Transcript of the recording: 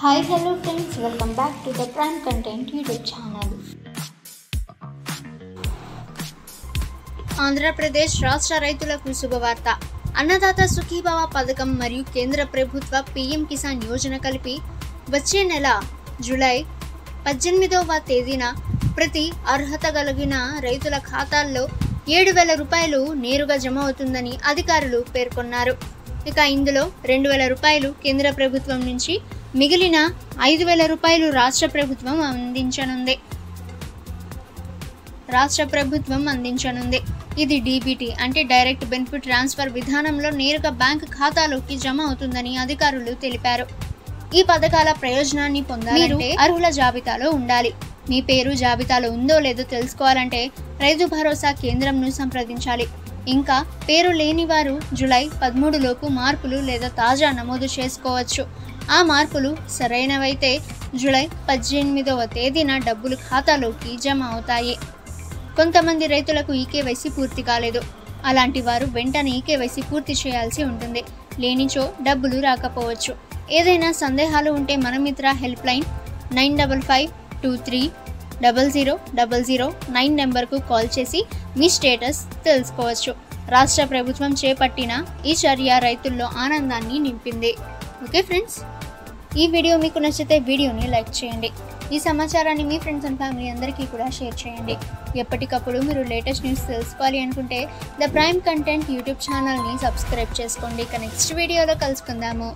Hi, hello friends, welcome back to the Prime Content YouTube channel. Andhra Pradesh రాష్ట్ర రైతులకు శుభవార్త. అన్నదాత సుఖీభవ పథకం మరియు కేంద్ర ప్రభుత్వ పీఎం కిసాన్ యోజన కలిపి వచ్చే నెల జూలై 18వ తేదీన ప్రతి అర్హత కలిగిన రైతుల ఖాతాల్లో 7,000 రూపాయలు నేరుగా జమ అవుతుందని అధికారులు పేర్కొన్నారు. ఇక ఇందులో 2,000 రూపాయలు కేంద్ర ప్రభుత్వం నుంచి, మిగిలిన 5,000 రూపాయలు రాష్ట్ర ప్రభుత్వం అందించనుంది. ఇది డీబీటీ అంటే డైరెక్ట్ బెనిఫిట్ ట్రాన్స్ఫర్ విధానంలో నేరుగా బ్యాంకు ఖాతాలోకి జమ అవుతుందని అధికారులు తెలిపారు. ఈ పథకాల ప్రయోజనాన్ని పొందాలంటే అర్హుల జాబితాలో ఉండాలి. మీ పేరు జాబితాలో ఉందో లేదో తెలుసుకోవాలంటే రైతు భరోసా కేంద్రంను సంప్రదించాలి. ఇంకా పేరు లేని వారు జూలై 13 లోపు మార్పులు లేదా తాజా నమోదు చేసుకోవచ్చు. ఆ మార్పులు సరైనవైతే జూలై 18వ తేదీన డబ్బులు ఖాతాలోకి జమ అవుతాయి. కొంతమంది రైతులకు ఈకేవైసీ పూర్తి కాలేదు. అలాంటి వారు వెంటనే ఈకేవైసీ పూర్తి చేయాల్సి ఉంటుంది. లేనిచో డబ్బులు రాకపోవచ్చు. ఏదైనా సందేహాలు ఉంటే మన మిత్ర హెల్ప్ లైన్ 9553000009 నెంబర్కు కాల్ చేసి మీ స్టేటస్ తెలుసుకోవచ్చు. రాష్ట్ర ప్రభుత్వం చేపట్టిన ఈ చర్య రైతుల్లో ఆనందాన్ని నింపింది. ఓకే ఫ్రెండ్స్, ఈ వీడియో మీకు నచ్చితే వీడియోని లైక్ చేయండి. ఈ సమాచారాన్ని మీ ఫ్రెండ్స్ అండ్ ఫ్యామిలీ అందరికీ కూడా షేర్ చేయండి. ఎప్పటికప్పుడు మీరు లేటెస్ట్ న్యూస్ తెలుసుకోవాలి అనుకుంటే ద ప్రైమ్ కంటెంట్ యూట్యూబ్ ఛానల్ని సబ్స్క్రైబ్ చేసుకోండి. ఇక నెక్స్ట్ వీడియోలో కలుసుకుందాము.